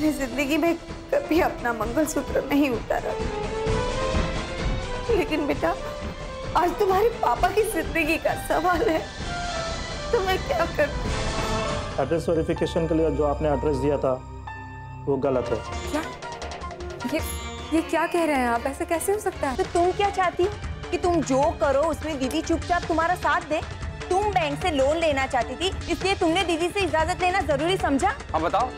मैंने जिंदगी में कभी अपना मंगलसूत्र नहीं उतारा, लेकिन बेटा आज तुम्हारे पापा की जिंदगी का सवाल है, तो मैं क्या करूं? एड्रेस वेरिफिकेशन के लिए जो आपने एड्रेस दिया था वो गलत है। क्या? ये क्या कह रहे हैं आप? ऐसे कैसे हो सकता है? तो तुम क्या चाहती हो कि तुम जो करो उसमें दीदी चुपचाप तुम्हारा साथ दे? तुम बैंक से लोन लेना चाहती थी, इसलिए तुमने दीदी से इजाजत लेना जरूरी समझा? हाँ बताओ।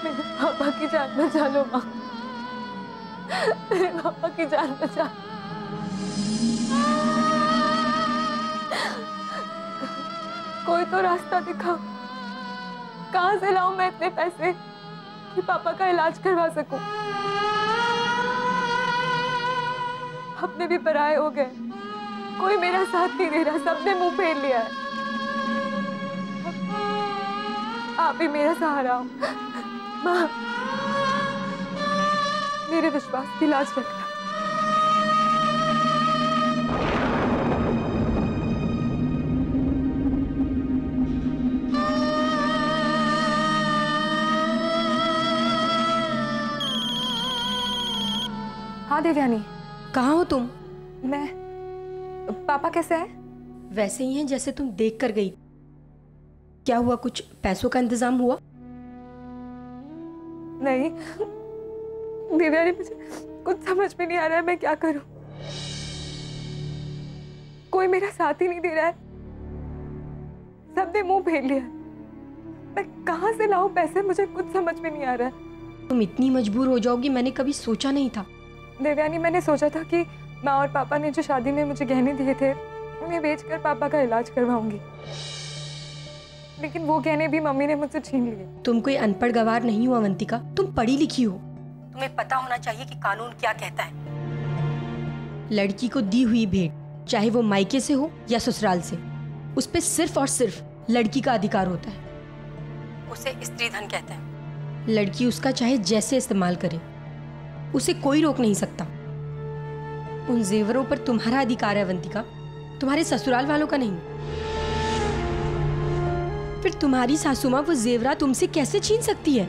मेरे पापा की जान बचा लो माँ, मेरे पापा की जान बचा। कोई तो रास्ता दिखाओ, कहाँ से लाऊं मैं इतने पैसे कि पापा का इलाज करवा सकूं? अपने भी पराये हो गए, कोई मेरा साथ नहीं दे रहा, सबने मुंह फेर लिया है। आप ही मेरा सहारा हो माँ, मेरे विश्वास की लाज रखना। हाँ देवयानी। कहाँ हो तुम? मैं। पापा कैसे है? वैसे ही हैं जैसे तुम देख कर गई। क्या हुआ, कुछ पैसों का इंतजाम हुआ? नहीं देवयानी, मुझे कुछ समझ में नहीं आ रहा है, मैं क्या करूं? कोई मेरा साथ ही नहीं दे रहा है, सबने मुंह फेर लिया। मैं कहां से लाऊं पैसे, मुझे कुछ समझ में नहीं आ रहा है। तुम इतनी मजबूर हो जाओगी मैंने कभी सोचा नहीं था। देवयानी, मैंने सोचा था कि माँ और पापा ने जो शादी में मुझे गहने दिए थे उन्हें बेचकर पापा का इलाज करवाऊंगी, लेकिन वो गहने भी मम्मी ने मुझसे छीन लिए। तुम कोई अनपढ़ गवार नहीं हो अवंतिका, तुम पढ़ी लिखी हो, तुम्हें पता होना चाहिए कि कानून क्या कहता है। लड़की को दी हुई भेंट चाहे वो मायके से हो या ससुराल से, उस पर सिर्फ और सिर्फ लड़की का अधिकार होता है। उसे स्त्री धन कहते हैं। लड़की उसका चाहे जैसे इस्तेमाल करे, उसे कोई रोक नहीं सकता। उन जेवरों पर तुम्हारा अधिकार है अवंतिका, तुम्हारे ससुराल वालों का नहीं। फिर तुम्हारी सासू माँ वो जेवरा तुमसे कैसे छीन सकती है?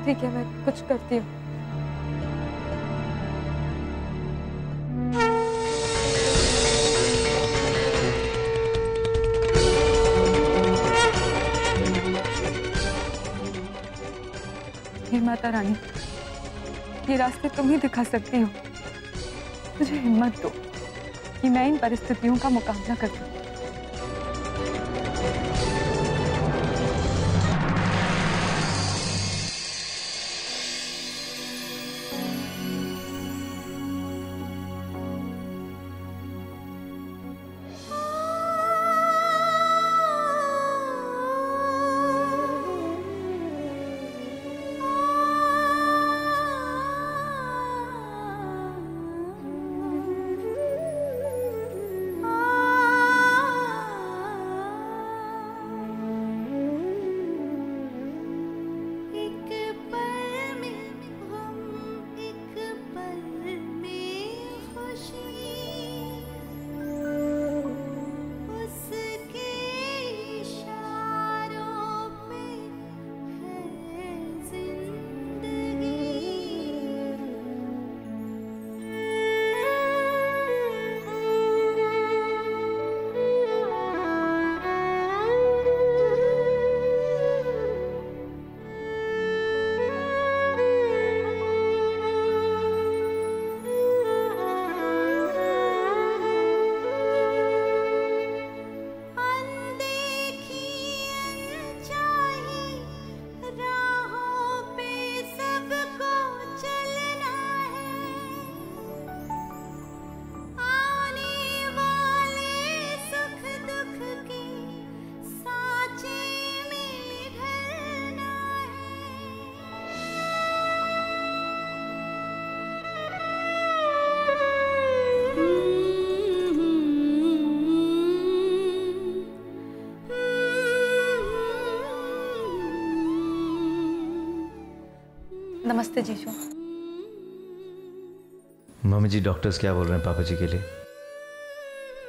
ठीक है, मैं कुछ करती हूँ। हे माता रानी, ये रास्ते तुम ही दिखा सकती हो। मुझे हिम्मत दो कि मैं इन परिस्थितियों का मुकाबला कर सकूं। नमस्ते जीजू। मम्मी जी, डॉक्टर्स क्या बोल रहे हैं पापा जी के लिए?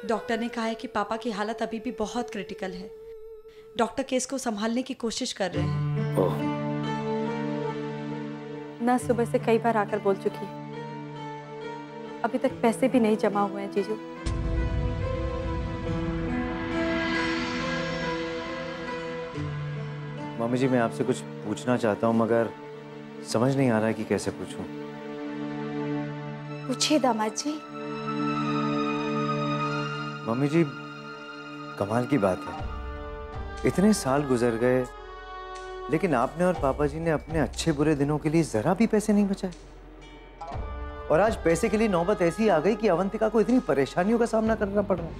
डॉक्टर ने कहा है कि पापा की हालत अभी भी बहुत क्रिटिकल है। डॉक्टर केस को संभालने की कोशिश कर रहे हैं। ओह, ना सुबह से कई बार आकर बोल चुकी है, अभी तक पैसे भी नहीं जमा हुए हैं जीजू। मम्मी जी, मैं आपसे कुछ पूछना चाहता हूँ मगर समझ नहीं आ रहा है कि कैसे पूछूं। पूछिए दामाद जी। मम्मी जी, कमाल की बात है, इतने साल गुजर गए लेकिन आपने और पापा जी ने अपने अच्छे बुरे दिनों के लिए जरा भी पैसे नहीं बचाए। और आज पैसे के लिए नौबत ऐसी आ गई कि अवंतिका को इतनी परेशानियों का सामना करना पड़ रहा है।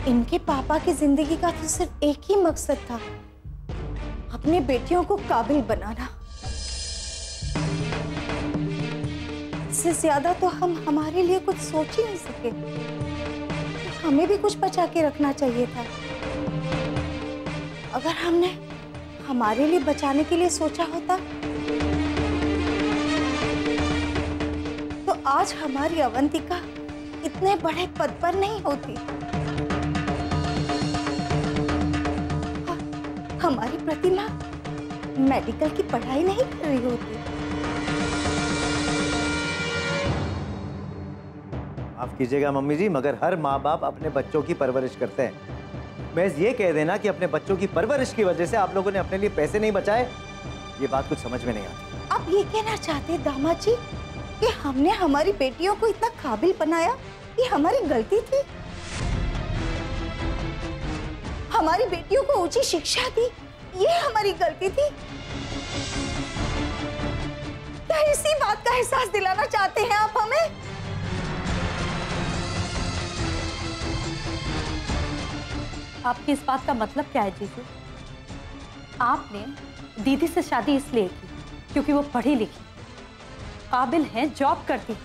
इनके पापा की जिंदगी का तो सिर्फ एक ही मकसद था, अपनी बेटियों को काबिल बनाना। इससे ज्यादा तो हम हमारे लिए कुछ सोच ही नहीं सके। हमें भी कुछ बचा के रखना चाहिए था। अगर हमने हमारे लिए बचाने के लिए सोचा होता तो आज हमारी अवंतिका इतने बड़े पद पर नहीं होती। हमारी प्रतिमा मेडिकल की पढ़ाई नहीं कर रही होती। माफ कीजिएगा मम्मी जी, मगर हर माँ बाप अपने बच्चों की परवरिश करते हैं। मैं ये कह देना कि अपने बच्चों की परवरिश की वजह से आप लोगों ने अपने लिए पैसे नहीं बचाए, ये बात कुछ समझ में नहीं आती। आप ये कहना चाहते हैं दामाद जी कि हमने हमारी बेटियों को इतना काबिल बनाया, ये हमारी गलती थी? हमारी बेटियों को ऊंची शिक्षा दी, ये हमारी गलती थी? क्या इसी बात का एहसास दिलाना चाहते हैं आप हमें? आपकी इस बात का मतलब क्या है जीजू? आपने दीदी से शादी इसलिए की क्योंकि वो पढ़ी लिखी, काबिल है, जॉब करती,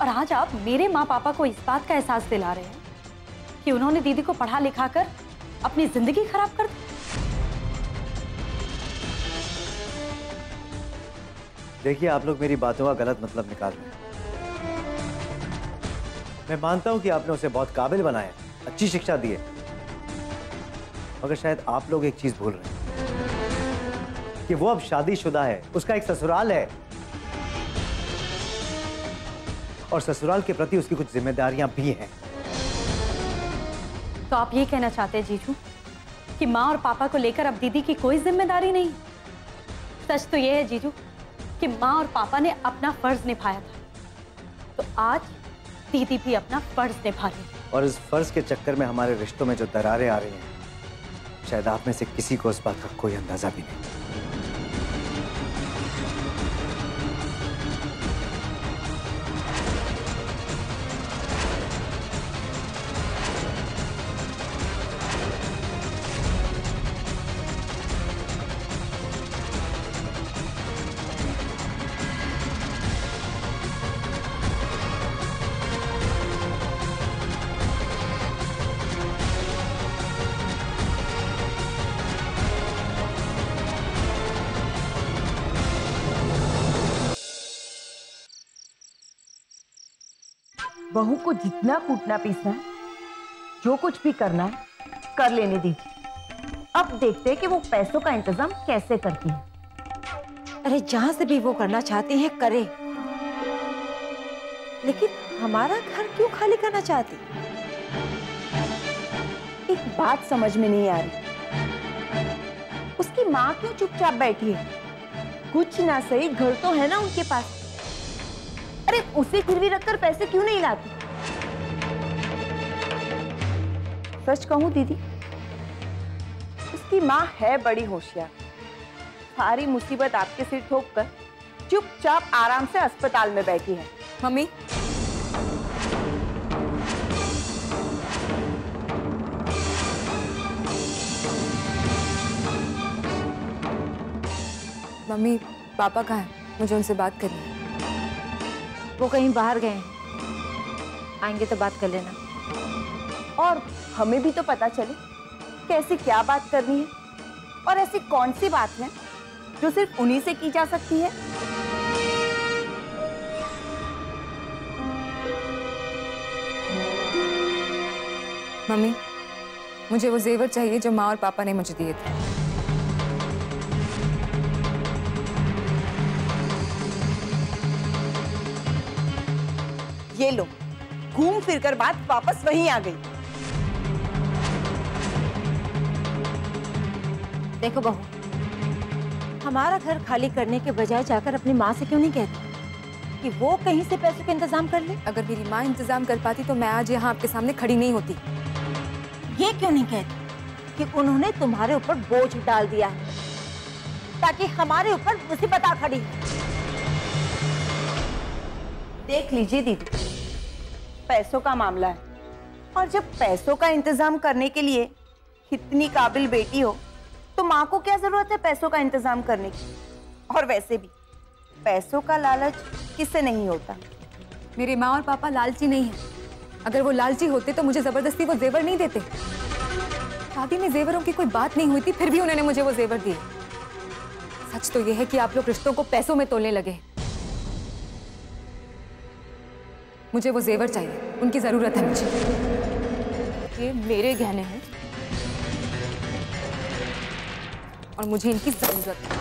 और आज आप मेरे माँ पापा को इस बात का एहसास दिला रहे हैं कि उन्होंने दीदी को पढ़ा लिखा कर अपनी जिंदगी खराब कर दी। देखिए, आप लोग मेरी बातों का गलत मतलब निकाल रहे हैं। मैं मानता हूं कि आपने उसे बहुत काबिल बनाया, अच्छी शिक्षा दी है, मगर शायद आप लोग एक चीज भूल रहे हैं कि वो अब शादीशुदा है, उसका एक ससुराल है और ससुराल के प्रति उसकी कुछ जिम्मेदारियां भी हैं। तो आप ये कहना चाहते हैं जीजू कि माँ और पापा को लेकर अब दीदी की कोई जिम्मेदारी नहीं? सच तो ये है जीजू कि माँ और पापा ने अपना फर्ज निभाया था, तो आज दीदी भी अपना फर्ज निभा रही है। और इस फर्ज के चक्कर में हमारे रिश्तों में जो दरारें आ रही हैं, शायद आप में से किसी को इस बात का कोई अंदाजा भी नहीं। बहू को जितना कूटना पीसना है, जो कुछ भी करना है, कर लेने दीजिए। अब देखते हैं कि वो पैसों का इंतजाम कैसे करती है। अरे जहां से भी वो करना चाहती हैं करे, लेकिन हमारा घर क्यों खाली करना चाहती? एक बात समझ में नहीं आ रही, उसकी माँ क्यों चुपचाप बैठी है? कुछ ना सही घर तो है ना उनके पास। अरे उसे गिरवी रखकर पैसे क्यों नहीं लाती? सच कहूं दीदी, उसकी माँ है बड़ी होशियार। सारी मुसीबत आपके सिर ठोककर चुपचाप आराम से अस्पताल में बैठी है। मम्मी, मम्मी पापा कहाँ हैं? मुझे उनसे बात करनी है। वो कहीं बाहर गए हैं, आएंगे तो बात कर लेना। और हमें भी तो पता चले कैसी क्या बात करनी है और ऐसी कौन सी बात है जो सिर्फ उन्हीं से की जा सकती है। मम्मी, मुझे वो जेवर चाहिए जो माँ और पापा ने मुझे दिए थे। ये लो, घूम फिर कर बात वापस वहीं आ गई। देखो बहू, हमारा घर खाली करने के बजाय जाकर अपनी माँ से क्यों नहीं कहती कि वो कहीं से पैसों का इंतजाम कर ले? अगर मेरी माँ इंतजाम कर पाती तो मैं आज यहाँ आपके सामने खड़ी नहीं होती। ये क्यों नहीं कहती कि उन्होंने तुम्हारे ऊपर बोझ डाल दिया है ताकि हमारे ऊपर मुसीबत आ खड़ी है? देख लीजिए दीदी, पैसों का मामला है और जब पैसों का इंतजाम करने के लिए इतनी काबिल बेटी हो तो माँ को क्या जरूरत है पैसों का इंतजाम करने की? और वैसे भी पैसों का लालच किससे नहीं होता। मेरे माँ और पापा लालची नहीं है। अगर वो लालची होते तो मुझे जबरदस्ती वो जेवर नहीं देते। शादी में जेवरों की कोई बात नहीं हुई थी, फिर भी उन्होंने मुझे वो जेवर दिए। सच तो ये है कि आप लोग रिश्तों को पैसों में तोलने लगे। मुझे वो जेवर चाहिए, उनकी जरूरत है मुझे। ये मेरे गहने हैं और मुझे इनकी जरूरत है।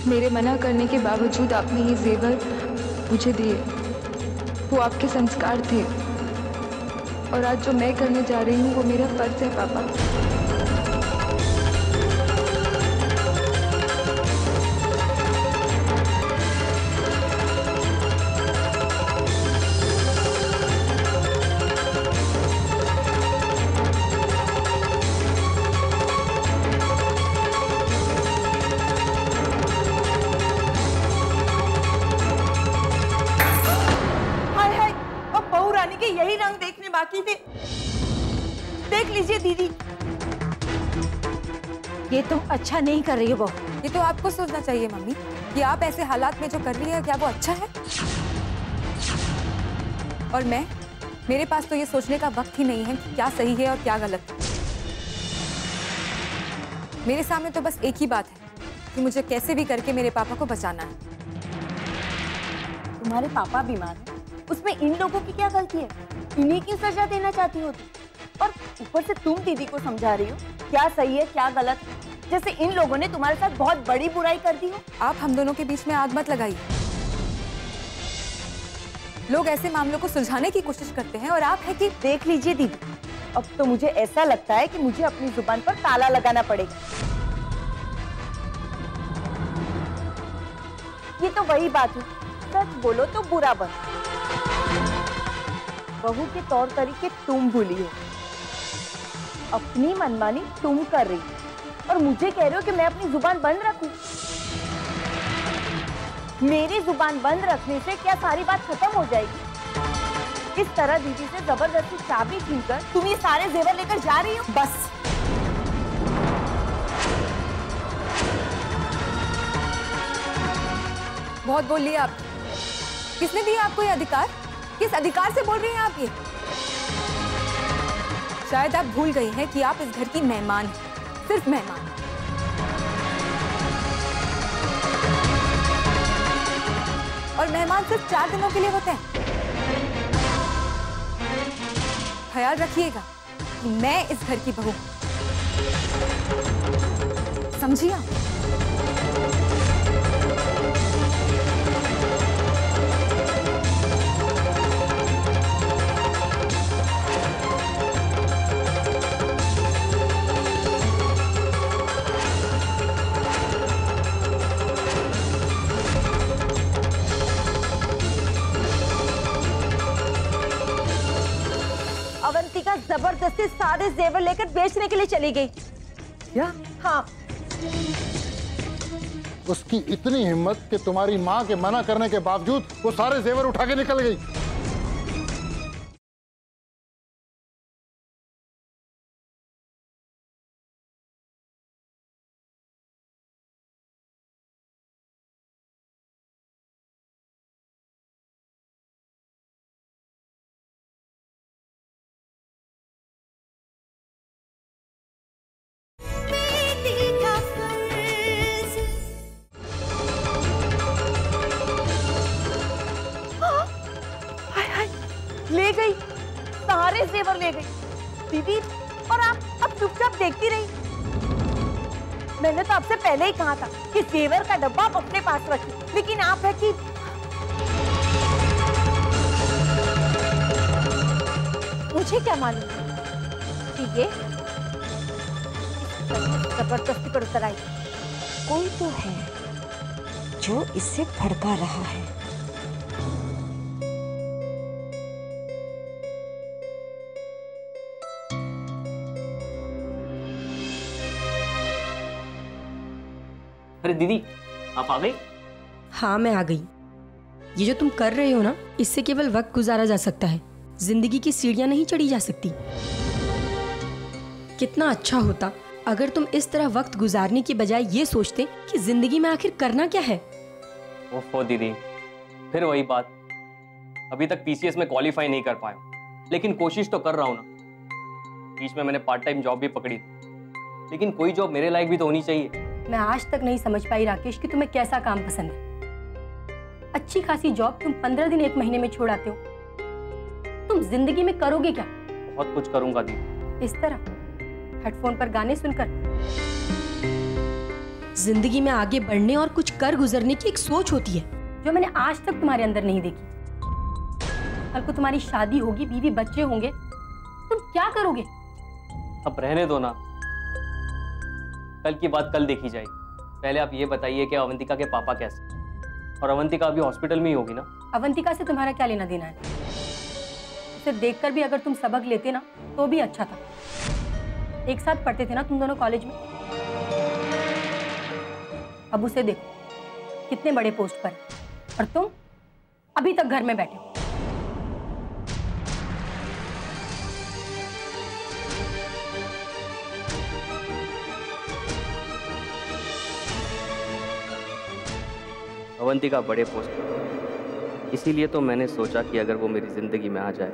मेरे मना करने के बावजूद आपने ये जेवर मुझे दिए। वो आपके संस्कार थे और आज जो मैं करने जा रही हूँ वो मेरा फर्ज है पापा। के यही रंग देखने बाकी थे। देख लीजिए दीदी, ये तुम अच्छा नहीं कर रही हो बहू। ये तो आपको सोचना चाहिए मम्मी कि आप ऐसे हालात में जो कर रही है क्या वो अच्छा है। और मेरे पास तो ये सोचने का वक्त ही नहीं है कि क्या सही है और क्या गलत। मेरे सामने तो बस एक ही बात है कि मुझे कैसे भी करके मेरे पापा को बचाना है। तुम्हारे पापा बीमार हैं, उसमें इन लोगों की क्या गलती है? इन्हीं की सजा देना चाहती हो तुम, और ऊपर से तुम दीदी को समझा रही हो क्या सही है क्या गलत, जैसे इन लोगों ने तुम्हारे साथ बहुत बड़ी बुराई कर दी हो। आप हम दोनों के बीच में आग मत लगाइए। लोग ऐसे मामलों को सुलझाने की कोशिश करते हैं और आप है कि देख लीजिए दीदी, अब तो मुझे ऐसा लगता है कि मुझे अपनी जुबान पर ताला लगाना पड़ेगा। ये तो वही बात है, सच बोलो तो बुरा बन। बहू के तौर तरीके तुम भूली हो, अपनी मनमानी तुम कर रही हो और मुझे कह रहे हो कि मैं अपनी जुबान बंद रखूं। मेरी जुबान बंद रखने से क्या सारी बात खत्म हो जाएगी? इस तरह दीदी से जबरदस्ती चाबी छीनकर तुम ये सारे जेवर लेकर जा रही हो। बस बहुत बोल लिया आप। किसने दिया आपको ये अधिकार? किस अधिकार से बोल रही हैं आप ये? शायद आप भूल गई हैं कि आप इस घर की मेहमान हैं, सिर्फ मेहमान। और मेहमान सिर्फ 4 दिनों के लिए होते हैं। ख्याल रखिएगा कि मैं इस घर की बहू, समझिए आप? अवंतिका जबरदस्ती सारे जेवर लेकर बेचने के लिए चली गई। क्या? हाँ। उसकी इतनी हिम्मत कि तुम्हारी माँ के मना करने के बावजूद वो सारे जेवर उठा के निकल गई। ले गई, सारे जेवर ले गई दीदी। और आप अब चुपचाप देखती रही। मैंने तो आपसे पहले ही कहा था कि जेवर का डब्बा आप अपने पास रखिए, लेकिन आप है कि मुझे क्या मालूम कि ये जबरदस्ती कर उतर आई। कोई तो है जो इससे भड़का रहा है। अरे दीदी, आप आ गई? हाँ मैं आ गई। ये जो तुम कर रहे हो ना, इससे केवल वक्त गुजारा जा सकता है, जिंदगी की सीढ़ियां नहीं चढ़ी जा सकती। कितना अच्छा होता अगर तुम इस तरह वक्त गुजारने की बजाय ये सोचते कि जिंदगी में आखिर करना क्या है। ओफो दीदी, फिर वही बात। अभी तक पीसीएस में क्वालिफाई नहीं कर पाया, लेकिन कोशिश तो कर रहा हूँ ना। बीच में मैंने पार्ट टाइम जॉब भी पकड़ी थी, लेकिन कोई जॉब मेरे लायक भी तो होनी चाहिए। मैं आज तक नहीं समझ पाई राकेश कि तुम्हें कैसा काम पसंद है। अच्छी खासी जॉब तुम 15 दिन 1 महीने में छोड़ आते हो। तुम जिंदगी में करोगे क्या? बहुत कुछ करूंगा दीदी। इस तरह हेडफोन पर गाने सुनकर? जिंदगी में आगे बढ़ने और कुछ कर गुजरने की एक सोच होती है जो मैंने आज तक तुम्हारे अंदर नहीं देखी। कल को तुम्हारी शादी होगी, बीवी बच्चे होंगे, तुम क्या करोगे? अब रहने दो ना, कल की बात कल देखी जाएगी। पहले आप ये बताइए कि अवंतिका के पापा कैसे? और अवंतिका अभी हॉस्पिटल में ही होगी ना? अवंतिका से तुम्हारा क्या लेना देना है? उसे देखकर भी अगर तुम सबक लेते ना तो भी अच्छा था। एक साथ पढ़ते थे ना तुम दोनों कॉलेज में। अब उसे देखो कितने बड़े पोस्ट पर, और तुम अभी तक घर में बैठे हो। अवंतिका बड़े पोस्ट पर, इसीलिए तो मैंने सोचा कि अगर वो मेरी ज़िंदगी में आ जाए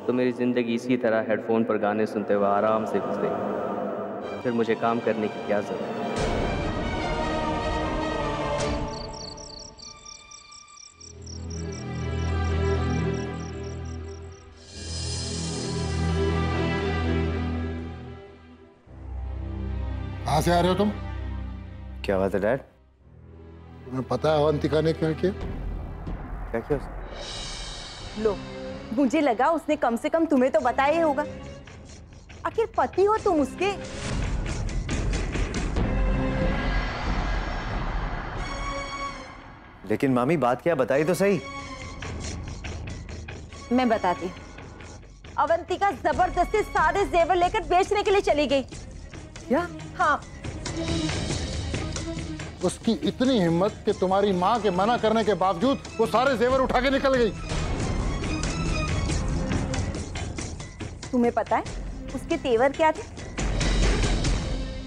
तो मेरी ज़िंदगी इसी तरह हेडफोन पर गाने सुनते हुए आराम से गुजरेगी। फिर मुझे काम करने की क्या ज़रूरत है? कहाँ से आ रहे हो तुम? क्या बात है डैड? तुम्हें पता है अवंतिका ने क्या किया? क्या किया? लो, मुझे लगा उसने कम से कम तुम्हें तो बताया ही होगा। आखिर पति हो तुम उसके। लेकिन मामी बात क्या, बताइए तो सही। मैं बताती हूँ। अवंतिका जबरदस्ती सारे जेवर लेकर बेचने के लिए चली गई। क्या? हाँ। उसकी इतनी हिम्मत कि तुम्हारी माँ के मना करने के बावजूद वो सारे जेवर उठा के निकल गई। तुम्हें पता है उसके तेवर क्या थे?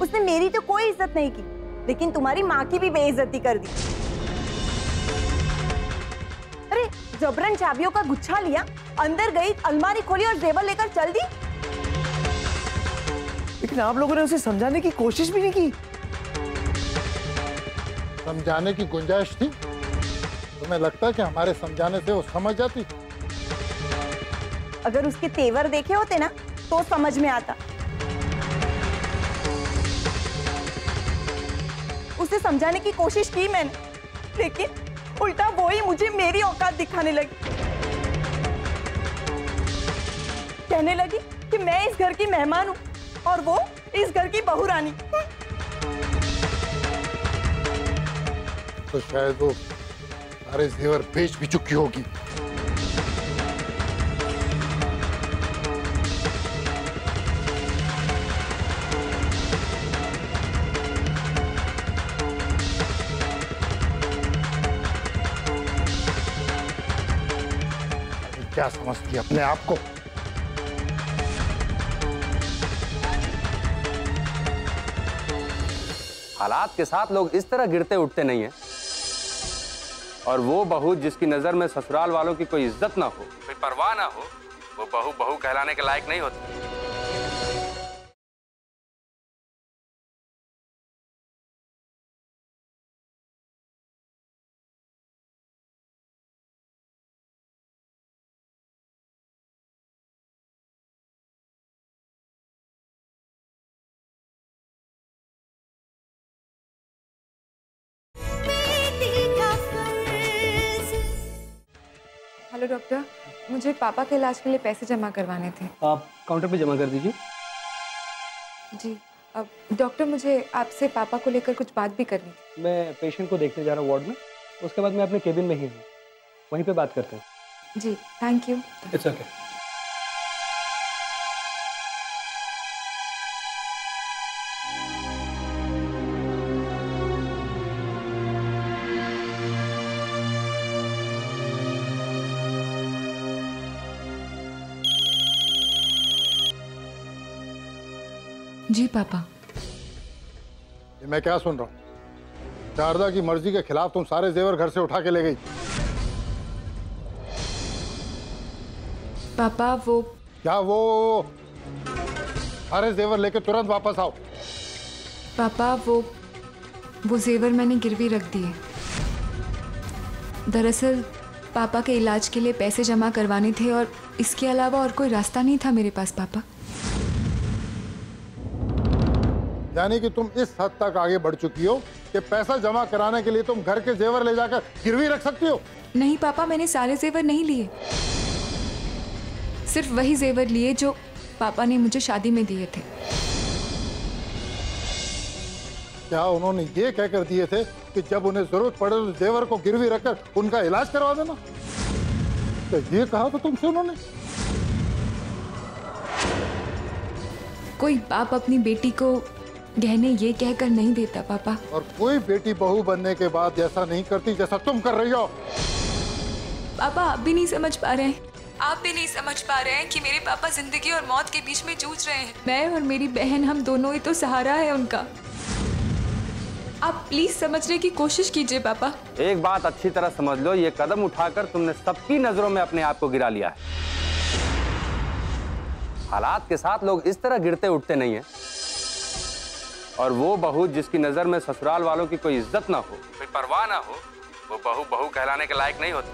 उसने मेरी तो कोई इज्जत नहीं की, लेकिन तुम्हारी माँ की भी बेइज्जती कर दी। अरे जबरन चाबियों का गुच्छा लिया, अंदर गई, अलमारी खोली और जेवर लेकर चल दी। लेकिन आप लोगों ने उसे समझाने की कोशिश भी नहीं की। समझाने की गुंजाइश थी? तुम्हें लगता है कि हमारे समझाने से वो समझ जाती? अगर उसके तेवर देखे होते ना तो समझ में आता। उसे समझाने की कोशिश की मैंने, लेकिन उल्टा वो ही मुझे मेरी औकात दिखाने लगी। कहने लगी कि मैं इस घर की मेहमान हूँ और वो इस घर की बहू रानी। तो शायद वो सारे जेवर बेच भी चुकी होगी। क्या समझती है अपने आप को? हालात के साथ लोग इस तरह गिरते उठते नहीं हैं। और वो बहू जिसकी नजर में ससुराल वालों की कोई इज्जत ना हो, कोई परवाह ना हो, वो बहू बहू कहलाने के लायक नहीं होती। हेलो डॉक्टर, मुझे पापा के इलाज के लिए पैसे जमा करवाने थे। आप काउंटर पे जमा कर दीजिए। जी। अब डॉक्टर, मुझे आपसे पापा को लेकर कुछ बात भी करनी थी। मैं पेशेंट को देखने जा रहा हूँ वार्ड में, उसके बाद मैं अपने केबिन में ही हूँ, वहीं पे बात करते हैं। जी, थैंक यू। It's okay. जी पापा। ये मैं क्या सुन रहा हूँ? शारदा की मर्जी के खिलाफ तुम सारे जेवर घर से उठा के ले गई। पापा वो क्या वो? सारे जेवर लेके तुरंत वापस आओ। पापा वो जेवर मैंने गिरवी रख दिए। दरअसल पापा के इलाज के लिए पैसे जमा करवाने थे और इसके अलावा और कोई रास्ता नहीं था मेरे पास पापा। यानी कि तुम इस हद तक आगे बढ़ चुकी हो कि पैसा जमा कराने के लिए तुम घर के जेवर ले जाकर गिरवी रख सकती हो? नहीं पापा, मैंने सारे जेवर नहीं लिए, सिर्फ वही जेवर लिए जो पापा ने मुझे शादी में दिए थे। क्या उन्होंने ये कहकर दिए थे कि जब उन्हें जरूरत पड़े तो जेवर को गिरवी रखकर उनका इलाज करवा देना? तो ये कहा तो तुमसे उन्होंने? कोई बाप अपनी बेटी को गहने ये कहकर नहीं देता पापा। और कोई बेटी बहू बनने के बाद ऐसा नहीं करती जैसा तुम कर रही हो। पापा आप भी नहीं समझ पा रहे हैं, आप भी नहीं समझ पा रहे हैं कि मेरे पापा जिंदगी और मौत के बीच में जूझ रहे हैं। मैं और मेरी बहन, हम दोनों ही तो सहारा है उनका। आप प्लीज समझने की कोशिश कीजिए पापा। एक बात अच्छी तरह समझ लो, ये कदम उठाकर तुमने सबकी नजरों में अपने आप को गिरा लिया है। हालात के साथ लोग इस तरह गिरते उठते नहीं हैं। और वो बहू जिसकी नजर में ससुराल वालों की कोई इज्जत ना हो, कोई परवाह ना हो, वो बहू बहू कहलाने के लायक नहीं होती।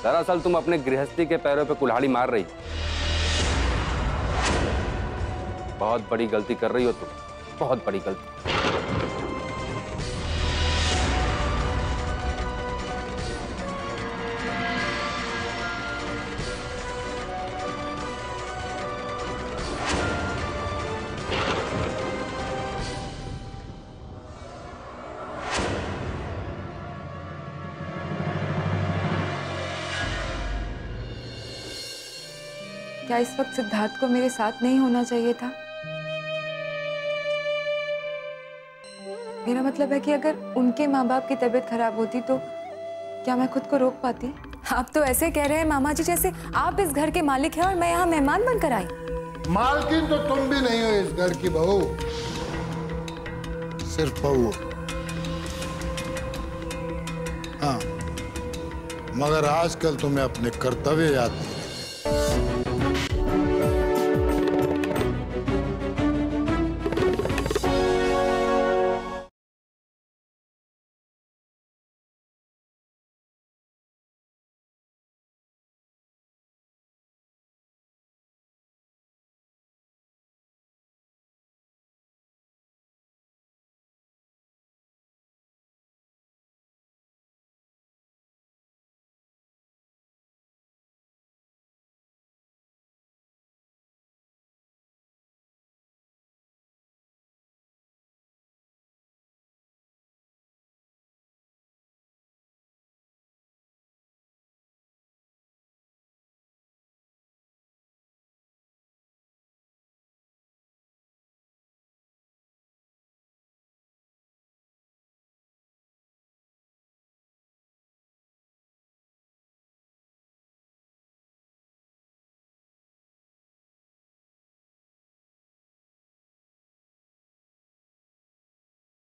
दरअसल तुम अपने गृहस्थी के पैरों पे कुल्हाड़ी मार रही हो। बहुत बड़ी गलती कर रही हो तुम, बहुत बड़ी गलती। क्या इस वक्त सिद्धार्थ को मेरे साथ नहीं होना चाहिए था? मेरा मतलब है कि अगर उनके माँ बाप की तबीयत खराब होती तो क्या मैं खुद को रोक पाती? आप तो ऐसे कह रहे हैं मामा जी जैसे आप इस घर के मालिक हैं और मैं यहाँ मेहमान बनकर आई। मालकिन तो तुम भी नहीं हो इस घर की बहू, सिर्फ बहू। हाँ, मगर आजकल तुम्हें अपने कर्तव्य याद नहीं।